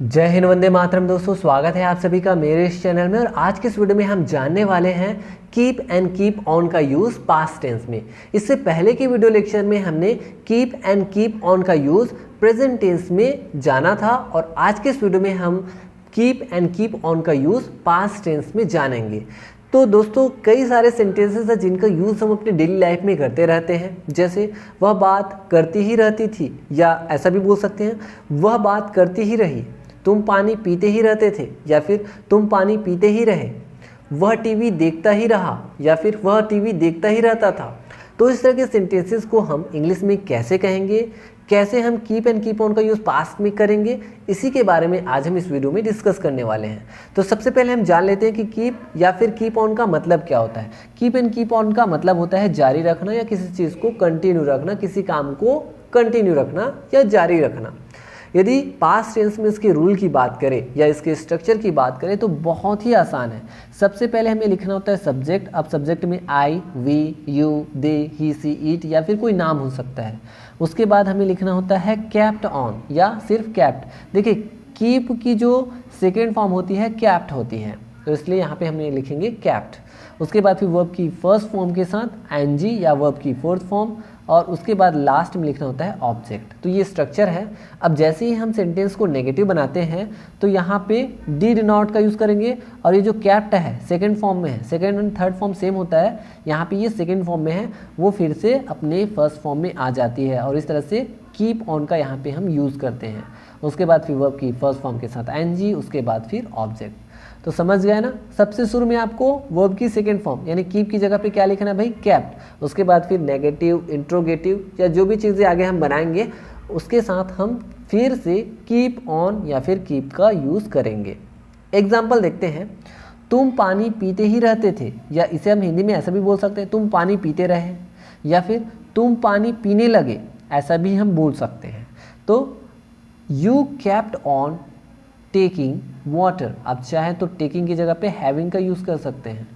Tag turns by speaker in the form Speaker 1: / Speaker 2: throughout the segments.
Speaker 1: जय हिंद, वंदे मातरम। दोस्तों, स्वागत है आप सभी का मेरे इस चैनल में। और आज के इस वीडियो में हम जानने वाले हैं कीप एंड कीप ऑन का यूज़ पास्ट टेंस में। इससे पहले की वीडियो लेक्चर में हमने कीप एंड कीप ऑन का यूज़ प्रेजेंट टेंस में जाना था, और आज के इस वीडियो में हम कीप एंड कीप ऑन का यूज़ पास्ट टेंस में जानेंगे। तो दोस्तों, कई सारे सेंटेंसेस हैं जिनका यूज़ हम अपनी डेली लाइफ में करते रहते हैं। जैसे वह बात करती ही रहती थी, या ऐसा भी बोल सकते हैं वह बात करती ही रही। तुम पानी पीते ही रहते थे, या फिर तुम पानी पीते ही रहे। वह टीवी देखता ही रहा, या फिर वह टीवी देखता ही रहता था। तो इस तरह के सेंटेंसेस को हम इंग्लिश में कैसे कहेंगे, कैसे हम कीप एंड कीप ऑन का यूज़ पास्ट में करेंगे, इसी के बारे में आज हम इस वीडियो में डिस्कस करने वाले हैं। तो सबसे पहले हम जान लेते हैं कि कीप या फिर कीप ऑन का मतलब क्या होता है। कीप एंड कीप ऑन का मतलब होता है जारी रखना या किसी चीज़ को कंटिन्यू रखना, किसी काम को कंटिन्यू रखना या जारी रखना। यदि पास्ट टेंस में इसके रूल की बात करें या इसके स्ट्रक्चर की बात करें तो बहुत ही आसान है। सबसे पहले हमें लिखना होता है सब्जेक्ट। अब सब्जेक्ट में I, we, you, they, he, she, it या फिर कोई नाम हो सकता है। उसके बाद हमें लिखना होता है कैप्ट ऑन या सिर्फ कैप्ट। देखिए, कीप की जो सेकेंड फॉर्म होती है कैप्ट होती है, तो इसलिए यहाँ पे हमें लिखेंगे कैप्ट। उसके बाद फिर वर्ब की फर्स्ट फॉर्म के साथ एनजी या वर्ब की फोर्थ फॉर्म, और उसके बाद लास्ट में लिखना होता है ऑब्जेक्ट। तो ये स्ट्रक्चर है। अब जैसे ही हम सेंटेंस को नेगेटिव बनाते हैं तो यहाँ पे डिड नॉट का यूज़ करेंगे, और ये जो कैप्ट है सेकंड फॉर्म में है, second and third form same होता है, यहाँ पे ये सेकंड फॉर्म में है, वो फिर से अपने फर्स्ट फॉर्म में आ जाती है, और इस तरह से कीप ऑन का यहाँ पे हम यूज़ करते हैं। उसके बाद फिर वर्ब की फर्स्ट फॉर्म के साथ एनजी, उसके बाद फिर ऑब्जेक्ट। तो समझ गए ना। सबसे शुरू में आपको वर्ब की सेकंड फॉर्म यानी कीप की जगह पे क्या लिखना है भाई, कैप्ट। उसके बाद फिर नेगेटिव, इंट्रोगेटिव या जो भी चीज़ें आगे हम बनाएंगे उसके साथ हम फिर से कीप ऑन या फिर कीप का यूज़ करेंगे। एग्जाम्पल देखते हैं। तुम पानी पीते ही रहते थे, या इसे हम हिंदी में ऐसा भी बोल सकते हैं तुम पानी पीते रहे, या फिर तुम पानी पीने लगे, ऐसा भी हम बोल सकते हैं। तो you kept on taking water. आप चाहें तो टेकिंग की जगह पे हैविंग का यूज़ कर सकते हैं,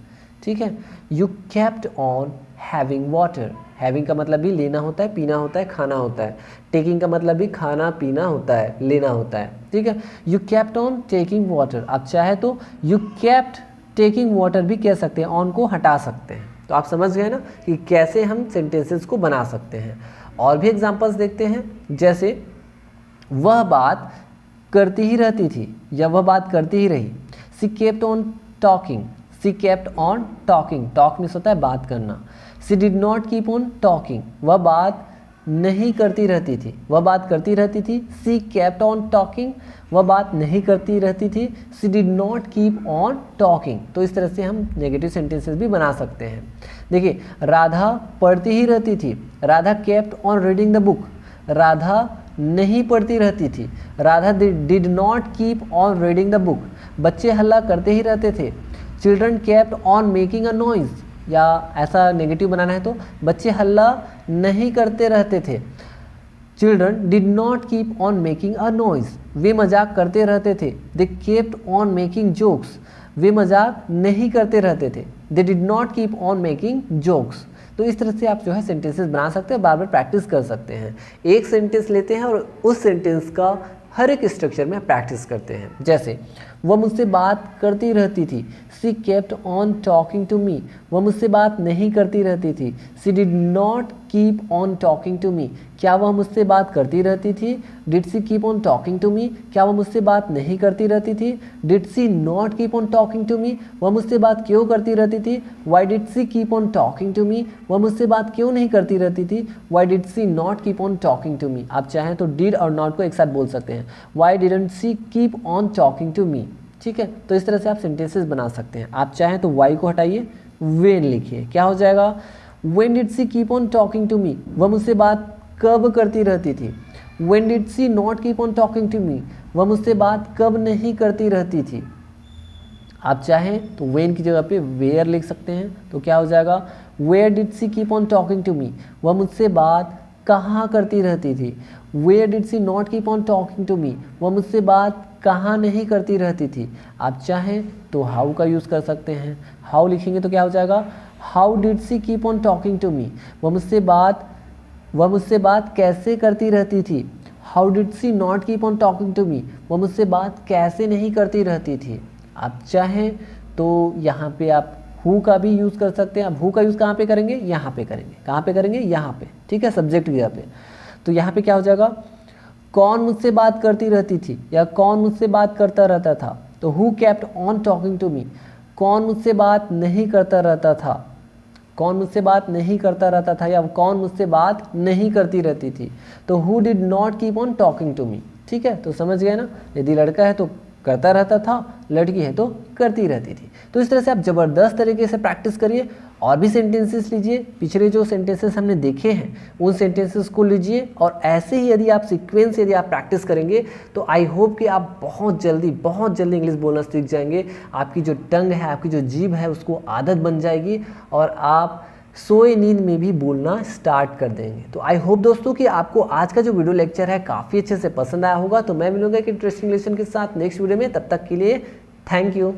Speaker 1: ठीक है। You kept on having water. Having का मतलब भी लेना होता है, पीना होता है, खाना होता है। टेकिंग का मतलब भी खाना पीना होता है, लेना होता है, ठीक है। You kept on taking water. आप चाहे तो यू कैप्ट टेकिंग वाटर भी कह सकते हैं, ऑन को हटा सकते हैं। तो आप समझ गए ना कि कैसे हम सेंटेंसेस को बना सकते हैं। और भी एग्जाम्पल्स देखते हैं। जैसे वह बात करती ही रहती थी, या वह बात करती ही रही। She kept on talking. She kept on talking. Talk means होता है बात करना। She did not keep on talking. वह बात नहीं करती रहती थी, वह बात करती रहती थी। She kept on talking. वह बात नहीं करती रहती थी। She did not keep on talking. तो इस तरह से हम नेगेटिव सेंटेंसेस भी बना सकते हैं। देखिए, राधा पढ़ती ही रहती थी। Radha kept on reading the book. Radha नहीं पढ़ती रहती थी। Radha did not keep on reading the book. बच्चे हल्ला करते ही रहते थे। Children kept on making a noise. या ऐसा नेगेटिव बनाना है तो बच्चे हल्ला नहीं करते रहते थे। Children did not keep on making a noise. वे मजाक करते रहते थे। They kept on making jokes. वे मजाक नहीं करते रहते थे। They did not keep on making jokes. तो इस तरह से आप जो है सेंटेंसेस बना सकते हैं, बार बार प्रैक्टिस कर सकते हैं। एक सेंटेंस लेते हैं और उस सेंटेंस का हर एक स्ट्रक्चर में प्रैक्टिस करते हैं। जैसे वह मुझसे बात करती रहती थी। She kept on talking to me. वह मुझसे बात नहीं करती रहती थी। She did not keep on talking to me. क्या वह मुझसे बात करती रहती थी? Did she keep on talking to me. क्या वह मुझसे बात नहीं करती रहती थी? Did she not keep on talking to me. वह मुझसे बात क्यों करती रहती थी? Why did she keep on talking to me. वह मुझसे बात क्यों नहीं करती रहती थी? Why did she not keep on talking to me. आप चाहें तो डिड और नॉट को एक साथ बोल सकते हैं। Why didn't she keep on talking to me, ठीक है। तो इस तरह से आप सेंटेंसेस बना सकते हैं। आप चाहें तो वाई को हटाइए, वेन लिखिए, क्या हो जाएगा? When did she keep on talking to me. वह मुझसे बात कब करती रहती थी? When did she not keep on talking to me. वह मुझसे बात कब नहीं करती रहती थी। आप चाहें तो वेन की जगह पे वेयर लिख सकते हैं, तो क्या हो जाएगा? Where did she keep on talking to me. वह मुझसे बात कहाँ करती रहती थी। Where did she not keep on talking to me. वह मुझसे बात कहाँ नहीं करती रहती थी। आप चाहें तो हाउ का यूज़ कर सकते हैं। हाउ लिखेंगे तो क्या हो जाएगा? How did she keep on talking to me. वह मुझसे बात कैसे करती रहती थी। How did she not keep on talking to me, वो मुझसे बात कैसे नहीं करती रहती थी। आप चाहें तो यहाँ पे आप हु का भी यूज़ कर सकते हैं। अब हु का यूज़ कहाँ पे करेंगे, यहाँ पे करेंगे। कहाँ पे करेंगे, यहाँ पे, ठीक है, सब्जेक्ट की जगह पे। तो यहाँ पे क्या हो जाएगा, कौन मुझसे बात करती रहती थी या कौन मुझसे बात करता रहता था। तो who kept on talking to me, कौन मुझसे बात नहीं करता रहता था, कौन मुझसे बात नहीं करता रहता था या कौन मुझसे बात नहीं करती रहती थी। तो who did not keep on talking to me, ठीक है। तो समझ गए ना, यदि लड़का है तो करता रहता था, लड़की है तो करती रहती थी। तो इस तरह से आप ज़बरदस्त तरीके से प्रैक्टिस करिए और भी सेंटेंसेस लीजिए। पिछले जो सेंटेंसेस हमने देखे हैं उन सेंटेंसेस को लीजिए और ऐसे ही यदि आप सीक्वेंस यदि आप प्रैक्टिस करेंगे तो आई होप कि आप बहुत जल्दी इंग्लिश बोलना सीख जाएंगे। आपकी जो टंग है, आपकी जो जीभ है, उसको आदत बन जाएगी और आप सोए नींद में भी बोलना स्टार्ट कर देंगे। तो आई होप दोस्तों कि आपको आज का जो वीडियो लेक्चर है काफ़ी अच्छे से पसंद आया होगा। तो मैं मिलूंगा एक इंटरेस्टिंग लेसन के साथ नेक्स्ट वीडियो में। तब तक के लिए थैंक यू।